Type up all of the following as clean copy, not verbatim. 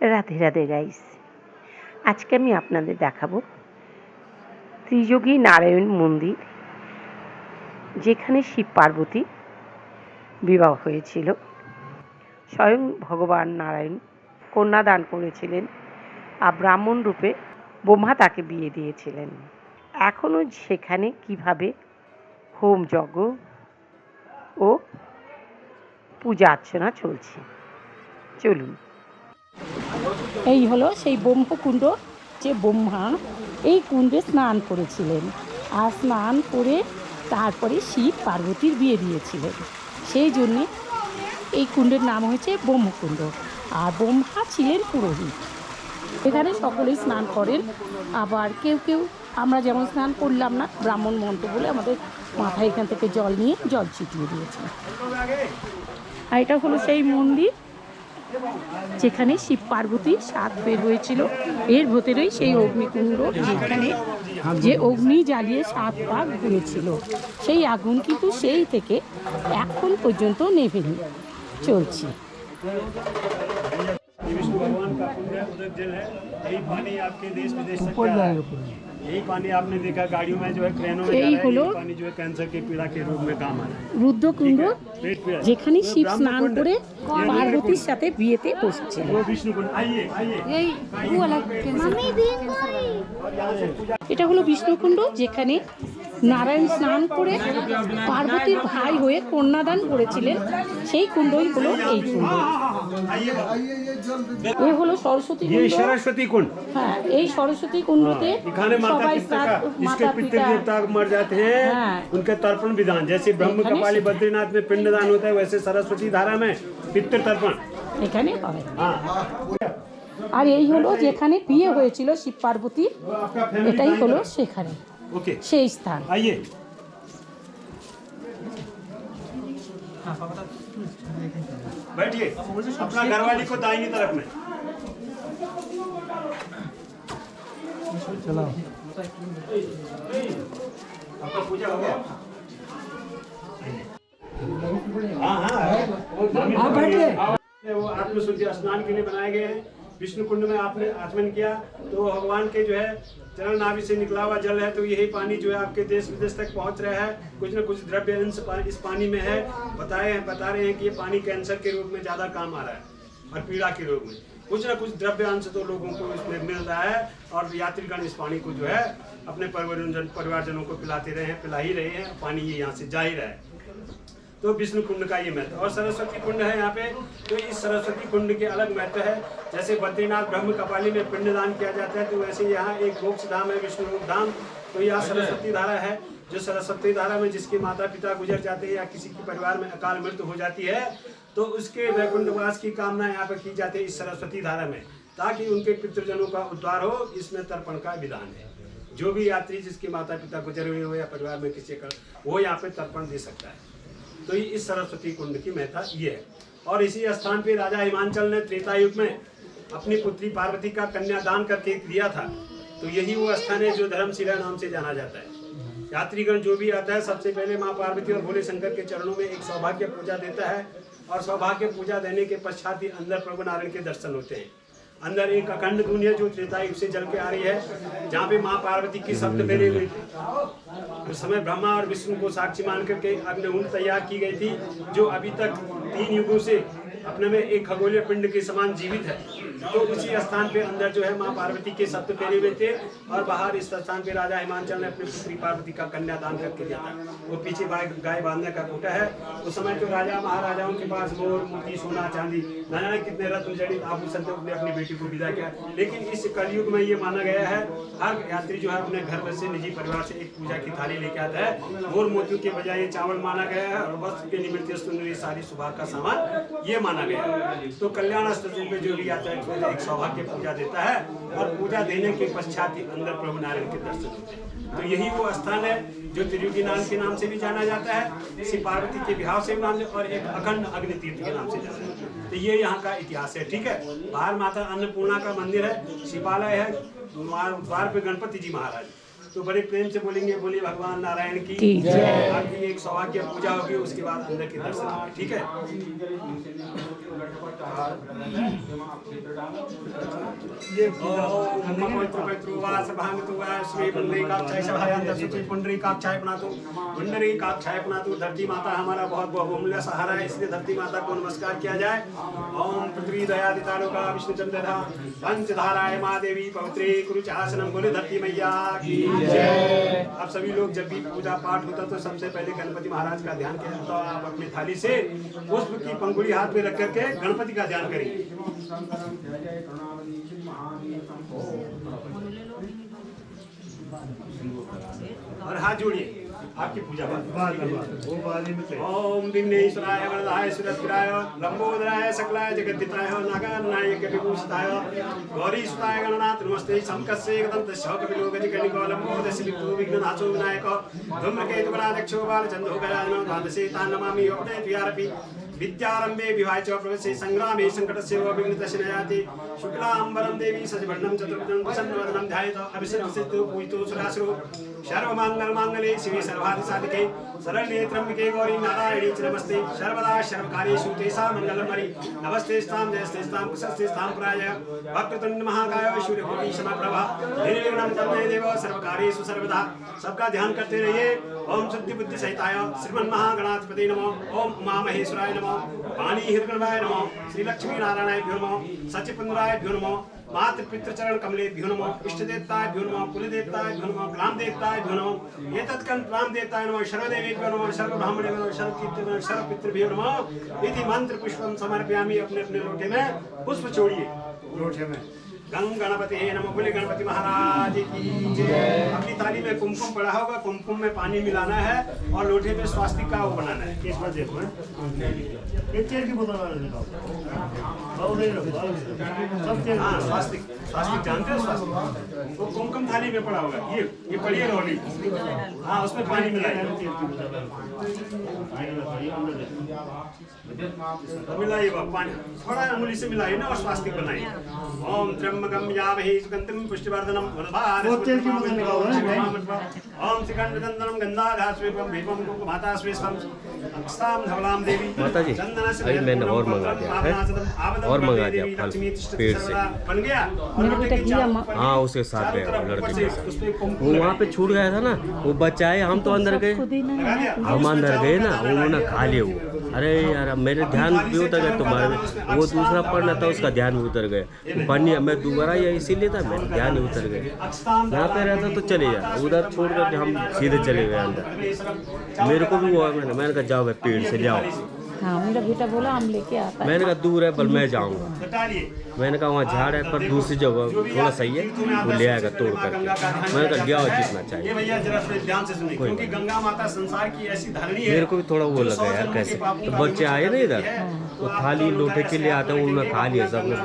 Radhe Radhe guys. আজকে আমি আপনাদের দেখাবো ত্রিযোগী নারায়ণ মন্দির, যেখানে শিব পার্বতী বিবাহ হয়েছিল। স্বয়ং ভগবান নারায়ণ কন্যা দান করেছিলেন আর ব্রাহ্মণ রূপে ব্রহ্মা তাকে বিয়ে দিয়েছিলেন। এখনও সেখানে কিভাবে হোম যজ্ঞ ও পূজা অর্চনা চলছে, চলুন। এই হলো সেই ব্রহ্মকুণ্ড, যে ব্রহ্মা এই কুণ্ডে স্নান করেছিলেন, আর স্নান করে তারপরে শিব পার্বতীর বিয়ে দিয়েছিলেন। সেই জন্যে এই কুণ্ডের নাম হয়েছে ব্রহ্মকুণ্ড। আর ব্রহ্মা ছিলেন পুরোহিত। এখানে সকলেই স্নান করেন। আবার কেউ কেউ, আমরা যেমন স্নান করলাম না, ব্রাহ্মণ মন্ত্র বলে আমাদের মাথায় এখান থেকে জল নিয়ে জল ছিটিয়ে দিয়েছে। আর এটা হলো সেই মন্দির যেখানে শিব পার্বতী সাত বের হয়েছিল। এর ভেতরেই সেই অগ্নিকুণ্ড, যেখানে যে অগ্নি জ্বালিয়ে 7 পাক ঘুরেছিল, সেই আগুন কিন্তু সেই থেকে এখন পর্যন্ত নেভেনি, চলছে। विष्णु भगवान का पुण्य उदक जल है। यही पानी आपके देश विदेश से क्या है? यही पानी आपने देखा गाड़ियों में जो है, क्रेनों में जा रहा है। यही पानी जो है कैंसर के पीड़ा के रूप में काम आ रहा है। রুদ্রকুণ্ড, যেখানে শিব স্নান করে পার্বতীর সাথে বিয়েতে বসছে। वो विष्णु कुंड, आइए आइए। এটা হলো বিষ্ণুকুণ্ড, যেখানে নারায়ণ স্নান করে পার্বতীর ভাই হয়ে কন্যাদান করেছিলেন। সেই কুণ্ডই হলো এই কুণ্ড। এই হলো সরস্বতী ये কুণ্ড। सरस्वती कुंड। হ্যাঁ, এই সরস্বতী কুণ্ডতে खाने माता সবাই पिता का, जिसके মাতা पितृ পিতা, देवता मर जाते हैं, हाँ। उनके तर्पण विधान, जैसे ब्रह्म कपाली बद्रीनाथ में पिंडदान होता है, वैसे सरस्वती धारा में पितृ तर्पण। এখানে হয়। हाँ, আর এই হলো যেখানে বিয়ে হয়েছিল শিব পার্বতীর, आपका फैमिली এটাই হলো সেখানে ओके, সেই স্থান। आइए। बैठिए, अपना घरवाली को दाहिनी तरफ में। चलो आपका पूजा हो गया? हाँ हाँ, आप बैठिए। वो आत्मशुद्धि स्नान के लिए बनाए गए हैं। विष्णु कुंड में आपने आचमन किया तो भगवान के जो है चरण नाभि से निकला हुआ जल है, तो यही पानी जो है आपके देश विदेश तक पहुंच रहा है। कुछ न कुछ द्रव्य अंश इस पानी में है। बता रहे हैं कि ये पानी कैंसर के रूप में ज्यादा काम आ रहा है और पीड़ा के रूप में। कुछ न कुछ द्रव्य अंश तो लोगों को इसमें मिल रहा है, और यात्रीगण इस पानी को जो है अपने परिवारजनों को पिलाते रहे हैं, पिला ही रहे हैं। पानी ये यहाँ से जा ही रहा है। तो विष्णु कुंड का ये महत्व। और सरस्वती कुंड है यहाँ पे, तो इस सरस्वती कुंड के अलग महत्व है। जैसे बद्रीनाथ ब्रह्म कपाली में पिंडदान किया जाता है, तो वैसे यहाँ एक मोक्ष धाम है, विष्णु धाम। तो यहाँ सरस्वती धारा है, जो सरस्वती धारा में जिसके माता पिता गुजर जाते हैं या किसी के परिवार में अकाल मृत्यु हो जाती है, तो उसके वैकुंठवास की कामना यहाँ पर की जाती है इस सरस्वती धारा में, ताकि उनके पितृजनों का उद्धार हो। इसमें तर्पण का विधान है। जो भी यात्री जिसके माता पिता गुजरे हुए हो या परिवार में किसी का, वो यहाँ पे तर्पण दे सकता है। तो इस सरस्वती कुंड की महत्ता ये है। और इसी स्थान पे राजा हिमांचल ने त्रेता युग में अपनी पुत्री पार्वती का कन्यादान करके दिया था। तो यही वो स्थान है जो धर्मशिला नाम से जाना जाता है। यात्रीगण जो भी आता है, सबसे पहले माँ पार्वती और भोले शंकर के चरणों में एक सौभाग्य पूजा देता है, और सौभाग्य पूजा देने के पश्चात ही अंदर प्रभु नारायण के दर्शन होते हैं। अंदर एक अखंड धुनी है जो त्रेता युग से जल के आ रही है, जहाँ पे माँ पार्वती की शब्द फेरे हुई थी। उस समय ब्रह्मा और विष्णु को साक्षी मान करके अग्निकुंड तैयार की गई थी, जो अभी तक 3 युगों से अपने में एक खगोलीय पिंड के समान जीवित है। तो उसी स्थान पे अंदर जो है माँ पार्वती के शब्द फेरे हुए थे, और बाहर इस स्थान पे राजा हिमांचल ने अपनी पुत्री पार्वती का कन्यादान करके दिया था। वो पीछे गाय बांधने का कोटा है। उस समय तो राजा महाराजाओं के पास मोर, मोती, सोना, चांदी, न जाने कितने रत्न जड़ित आभूषण थे, उसने अपनी बेटी को विदा किया। लेकिन इस कलयुग में ये माना गया है, हर यात्री जो है अपने घर से, निजी परिवार से एक पूजा की थाली लेके आता है। मोर मोतियों के बजाय चावल माना गया है, और वस्त्र के निमित्त सारी सुबह का सामान ये माना गया है। तो कल्याण स्थल पे जो भी आता है एक सौभाग्य पूजा देता है, और पूजा देने के पश्चात ही अंदर प्रभु नारायण के दर्शन होते हैं। तो यही वो स्थान है जो त्रियोगी नाम के नाम से भी जाना जाता है, शिव पार्वती के विवाह से भी नाम से, और एक अखंड अग्नि तीर्थ के नाम से जाना जाता है। तो ये यहाँ का इतिहास है। ठीक है, बाहर माता अन्नपूर्णा का मंदिर है, शिवालय है, द्वार पे गणपति जी महाराज, तो बड़े प्रेम से बोलेंगे बोलिए भगवान नारायण की जय। आपकी एक सौभाग्य पूजा होगी, उसके बाद अंदर के दर्शन होंगे, ठीक है। ये धरती माता हमारा बहुत बहुमूल्य सहारा है, इसलिए धरती माता को नमस्कार किया जाए। ओम पृथ्वी दयादितानुका विष्णु चंद्रधा पंचधाराय माँ देवी पवित्रे कुरुचासनम, बोले धरती मैया की जय। अब सभी लोग जब भी पूजा पाठ होता तो सबसे पहले गणपति महाराज का ध्यान किया जाता है। आप अपनी थाली से पुष्प की पंखुड़ी हाथ में रख करके गणपति का ध्यान करिए। और हाथ जोड़िए, आपकी पूजा ओम विघ्नेश्वराय वरदाय सुरक्षिराय लंबोदराय सकलाय जगद्दिताय नागानाय विभूषिताय गौरी सुताय गणनाथ नमस्ते संकस्य एकदंतस्य कपिलो गजकर्णिको लंबोदस्य विष्णु विघ्ननाथो विनायक धूम्रकेतु गणाध्यक्षो बालचन्द्रो गजाननो द्वादशे तान् नमामि अपने द्वारपि विद्यारंभे विवाह च प्रवेशे संग्रामे संकटस्य विघ्नतस्य नयाति शुक्लांबरं देवी सजवर्णं चतुर्भुजं प्रसन्नवदनं ध्यायेत अभिषेकसिद्धो पूजितो सुरासुरो सर्वमंगलमांगल्ये शिवे सर्वाधिसाधिके शरण्ये त्र्यंबके गौरी नारायणी च नमस्ते सर्वदा सर्वकार्येषु तेषां मङ्गलमणि नमस्तेस्तां जयस्तेस्तां कुशस्तेस्तां प्राय वक्रतुण्ड महाकाय सूर्यकोटि समप्रभा निर्विघ्नं तन्मे देव सर्वकार्येषु सर्वदा। सबका ध्यान करते रहिए। ओम शुद्धि बुद्धि सहिताय श्रीमन् महागणाधिपति नमो, ओम उमा महेश्वराय नमो, वाणी हिरण्मयाय नमो, श्री लक्ष्मी नारायणाय नमो, सचिपुंद्राय नमो, मातृ पितृचरण कमलेभ्यो नमो, इष्ट देवताभ्यो नमो, कुल देवताभ्यो नमो, ग्राम देवताभ्यो नमो, एतत्कं ग्राम देवताय नमो, सर्वदेवेभ्यो नमो, सर्वब्राह्मणेभ्यो नमो, सर्वतीर्थेभ्यो नमो, सर्वपितृभ्यो नमो इति मंत्र पुष्पं समर्पयामि। अपने अपने लोटे में पुष्प छोड़िए, लोटे में गंग गणपति नमो, बोले गणपति महाराज की जय। अपनी थाली में कुमकुम पड़ा होगा, कुमकुम में पानी मिलाना है और लोटे में स्वास्तिक का वो बनाना है। इस बार देखो हाँ, स्वास्तिक स्वास्तिक जानते हो स्वास्तिक, वो कुमकुम थाली में पड़ा होगा। ये पड़ी रोली, हाँ उसमें पानी मिलाइए, मिलाइए पानी थोड़ा अंगुली से मिलाइए ना और स्वास्तिक बनाइए। ओम त्र्यंबकं यामहे सुगंधिं पुष्टिवर्धनम् ओम श्रीगंधं गंधाधास्वेपं भीमं कुंकुमातास्वेस्वं अक्षतां धवलां देवी माता जी अभी मैंने और मंगा दिया है, और मंगा दिया फल पेड़ से। बन गया। हाँ उसके साथ गया लड़के के साथ, वो वहाँ पे छूट गया था ना, वो बच्चा है, हम तो अंदर गए, हम अंदर गए ना, उन्होंने खा लिए वो। अरे यार मेरे ध्यान भी उतर गया तुम्हारे, वो दूसरा पढ़ना था उसका ध्यान भी उतर गया। पढ़नी मैं दोबारा या इसीलिए था, मेरा ध्यान ही उतर गया। यहाँ पे रहता तो चले जाए, उधर छोड़ कर हम सीधे चले गए अंदर। मेरे को भी हुआ, मैंने कहा जाओ भाई पेड़ से ले आओ। हाँ मेरा बेटा बोला हम लेके आता है। मैंने कहा दूर है बल मैं जाऊँगा, मैंने कहा वहाँ झाड़ है पर दूसरी जगह थोड़ा सही है, वो ले आएगा तोड़ करके। मैंने कहा लिया जितना चाहिए। भैया जरा ध्यान से सुनिए, क्योंकि गंगा माता संसार की ऐसी धरणी है। मेरे को भी थोड़ा वो लगा यार कैसे, तो बच्चे आए ना इधर, वो थाली लोटे के लिए आते हैं, उन्होंने खा लिया सबने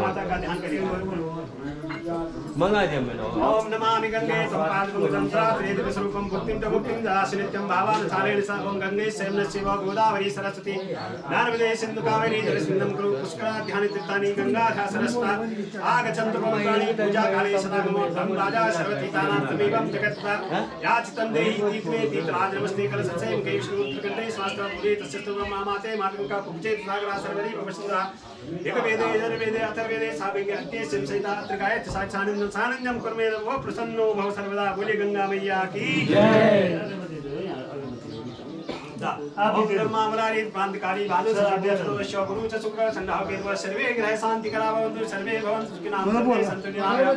मंगा दिया मैंने। ओम नमामि गंगे त्वं स्वरूपं भुक्तिं च मुक्तिं ददासि नित्यं भावानुसारेण सा। ओम गंगे शयनं शिव गोदावरी सरस्वती नर्मदे सिन्धु कावेरी जलस्मिन्नं कुरु पुष्कराध्यानि तीर्थानि गंगाधा सरस्वती आगच्छन्तु पवित्राणि पूजा काले सदा नमो तं राजा सर्वतीर्थानां तमेवं जगत्ता याचितं देहि तीर्थमे तीर्थराज नमस्ते कलशस्य केशूत्रकण्ठे स्वास्थ्य पूरे तस्य स्तुवं माते मातृका पुजे सागरा सर्वरी पवसुंदरा एक वेदे यजुर्वेदे अथर्ववेदे साभिज्ञ अत्ये संहिता त्रिकाय साक्षानंदं सानंदं कर्मेण वो प्रसन्नो भव सर्वदा। बोले गंगा मैया की जय। धर्मावलारी प्रांतकारी भानु सर्वस्य गुरु च शुक्र संधाव केतु सर्वे ग्रह शांति करावन्तु सर्वे भवन्तु सुखिनः सन्तु निरामयाः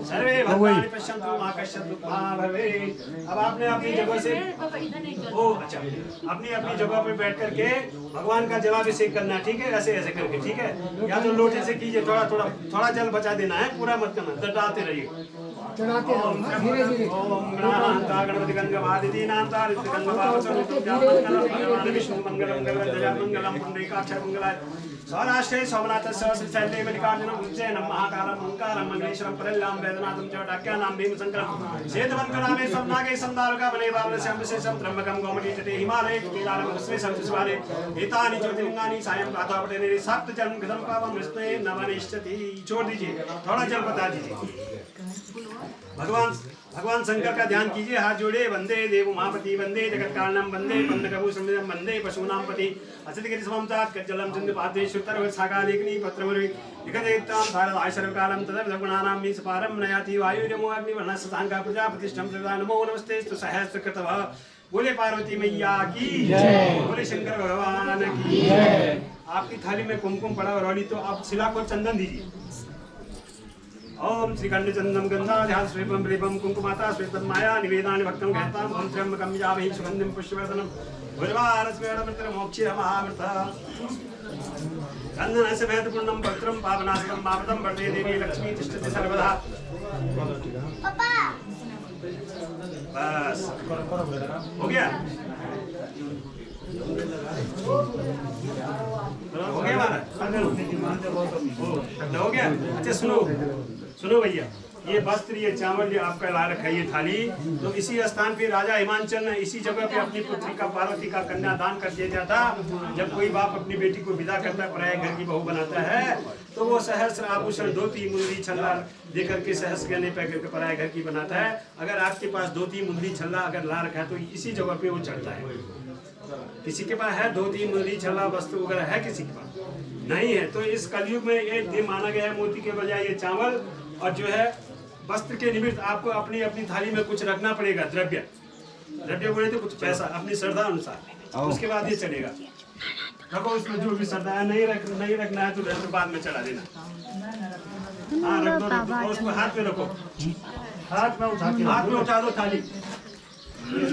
सर्वे भद्राणि पश्यन्तु मा कश्चित् दुःखं भवेत्। अब आपने अपनी जगह से अच्छा अपनी अपनी जगह पे बैठ करके भगवान का जलाभिषेक करना है, ठीक है, ऐसे ऐसे करके, ठीक है, या तो लोटे से कीजिए, थोड़ा जल बचा देना है, पूरा मत करना, डटाते रहिए। धीरे धीरे ओम गणपति गंगवादिति नामता गंगवाद विष्णु मंगलम मंगलम पुंडरीकाक्ष मंगलाय सौराष्ट्रे सोमनाथस्य श्रीशैले मल्लिकार्जुनं उज्जैनं महाकालं ओंकारं मंगलेश्वरं परल्लां वेदनाथं च डाक्यानां भीमशङ्करं श्वेतवन्कनामे स्वप्नागे संदारुका वने वावलस्यां विशेषं त्र्यम्बकं गौमती तटे हिमालये केदारं विश्वेशं शिवालये एतानि ज्योतिर्लिङ्गानि सायं प्रातः पठने सप्तजन्म घृतं पावं विष्णुवे नमनिष्ठति। छोड़ दीजिए, थोड़ा जल बता दीजिए। भगवान शंकर का ध्यान कीजिए, हाथ जोड़े। वंदे देव महापति वंदे जगत कारणम वंदे पंडकभूषण वंदे पशूनां पति अचलगिरि समंतात् कज्जलं चंद्र पादेश्वर सागालेखनी पत्रवरि निकटेतां भारत आयशरकालं तदर गुणानां मी सपारं नयाति वायुर्यमो अग्नि वर्णस्तांगा प्रजापतिष्ठं प्रदा नमो नमस्तेस्तु सहस्रकृतः। बोले पार्वती मैया की जय, बोले शंकर भगवान की जय। आपकी थाली में कुमकुम पड़ा रौली, तो आप शिला को चंदन दीजिए। ओम श्रीखंड चंदम गंधाध्यास श्वेपम रेपम कुंकुमाता श्वेतम माया निवेदानि भक्तं कहताम ओम त्र्यंबकं यामहि सुगंधिं पुष्पवर्धनम भुजवारस्मेरमृतं मोक्षीयमहामृत चंदनस्य वेदपूर्णं पवित्रं पावनास्तं पावनं वर्धे देवी लक्ष्मी तिष्ठति सर्वदा। बस हो गया, हो गया हो गया। अच्छा सुनो भैया, ये वस्त्र ये चावल जो आपका ला रखा है ये थाली, तो इसी स्थान पे राजा हिमांचल ने इसी जगह पे अपनी पुत्री का पार्वती का कन्यादान कर दिया था। जब कोई बाप अपनी बेटी को विदा करता है, पराये घर की बहू बनाता है, तो वो सहस्र आभूषण धोती मुंदी छल्ला देकर के सहस्र गहने पहन करके पराये घर की बनाता है। अगर आपके पास धोती मुंदी छल्ला अगर ला रखा है तो इसी जगह पे वो चढ़ता है। किसी के पास है धोती मुंदी छल्ला वस्तु वगैरह है, किसी के पास नहीं है, तो इस कलयुग में ये माना गया है मोती के बजाय ये चावल और जो है वस्त्र के निमित्त आपको अपनी अपनी थाली में कुछ रखना पड़ेगा। द्रव्य बोले तो कुछ पैसा अपनी श्रद्धा अनुसार, उसके बाद ये चलेगा। रखो उसमें जो भी श्रद्धा है, नहीं रखना है तो बाद में चढ़ा देना। हाँ रख दो, उसको हाथ में रखो, हाथ में उठा दो थाली। ये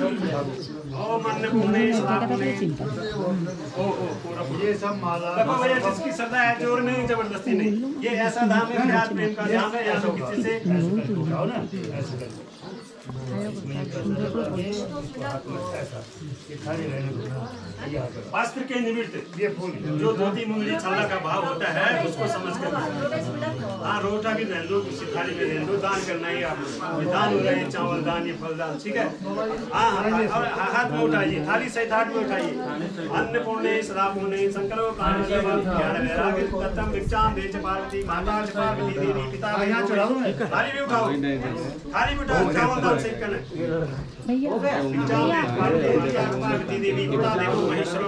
सब माला देखो भैया, जिसकी श्रद्धा है, जोर नहीं जबरदस्ती नहीं। ये ऐसा धाम है प्यार प्रेम का धाम है, यहाँ तो किसी से वस्त्र के निमित्त ये फूल जो धोती मुंगली छल्ला का भाव होता है उसको समझ कर, हाँ रोटा भी रहने दो, किसी थाली में रहने दो, दान करना ही आप दान हो रहा है, चावल दान ये फल दान, ठीक है। हाँ और हाथ में उठाइए, थाली सहित हाथ में उठाइए। अन्नपूर्णे सदा पूर्णे शंकरो पार्वती माता पार्वती देवी पिता थाली भी उठाओ, थाली भी उठाओ, चावल दान सहित करना। पार्वती देवी पिता देवो महेश्वर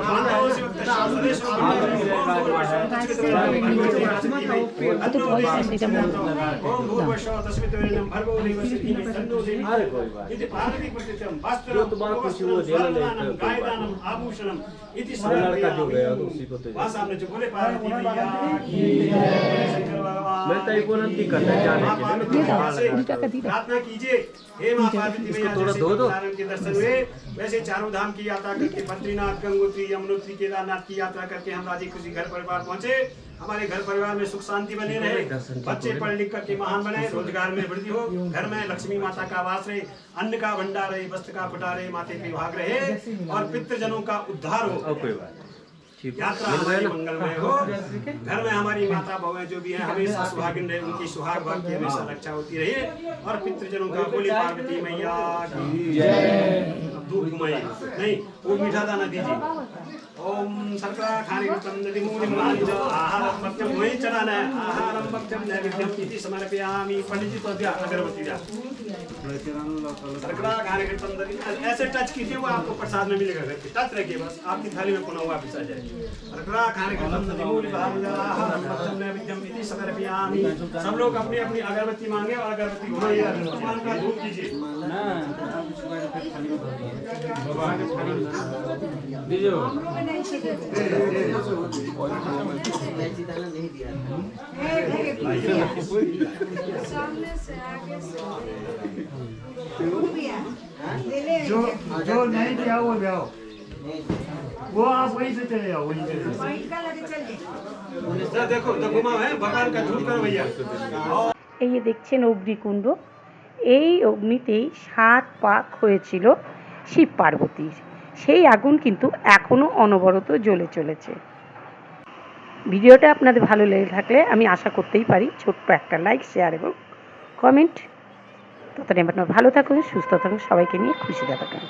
आभूषणम इति सामने जो बोले पार्वती मैया की शंकर भगवान मैं तो बोलती करता जाने के प्रार्थना कीजिए। हे मां पार्वती मैया, जैसे नारायण के दर्शन हुए वैसे चारों धाम की यात्रा करके बद्रीनाथ गंगोत्री यमुनोत्री केदारनाथ की यात्रा करके हम राजी खुशी घर परिवार पहुंचे। हमारे घर परिवार में सुख शांति बने रहे, बच्चे पढ़ लिख करके महान बने, रोजगार में वृद्धि हो, घर में लक्ष्मी माता का वास रहे, अन्न का भंडार रहे, वस्त्र का फुटा रहे, माते पे भाग रहे और पितृजनों का उद्धार हो, यात्रा हमारी मंगलमय हो। घर में हमारी माता बहुएं जो भी हैं हमेशा सुहागिन रहे, उनकी सुहाग भाग की हमेशा रक्षा होती रही और पितृजनों का बोले पार्वती मैया की जय। दूध घुमाइए नहीं, वो मीठा दाना दीजिए। ओम सर्करा खाने नदी मूल आहारम भक्त्यम वही चढ़ाना है। आहारम भक्त्यम नैवेद्यम इति समर्पयामि। पंडित जी तो दिया अगरबत्ती दिया। सर्करा खाने ऐसे टच कीजिए, वो आपको प्रसाद में मिलेगा। घर पे टच रखिए, बस आपकी थाली में पुनः वापस आ जाए। सर्करा खाने नदी मूल आहारम भक्त्यम नैवेद्यम इति समर्पयामि। सब लोग अपनी अपनी अगरबत्ती मांगे और अगरबत्ती घुमाइए, भगवान का धूप कीजिए। जो नहीं दिया वो जाओ, वो आप वहीं से चले जाओ, वहीं से देखो तो घुमाओ है भगवान का धूप करो भैया। এই যে দেখছেন অগ্নিকুণ্ড, এই অগ্নিতেই 7 পাক হয়েছিল শিব পার্বতীর। সেই আগুন কিন্তু এখনো অনবরত জ্বলে চলেছে। ভিডিওটা আপনাদের ভালো লেগে থাকলে আমি আশা করতেই পারি ছোট্ট একটা লাইক, শেয়ার এবং কমেন্ট। ততদিন আপনারা ভালো থাকুন, সুস্থ থাকুন, সবাইকে নিয়ে খুশিতে থাকুন।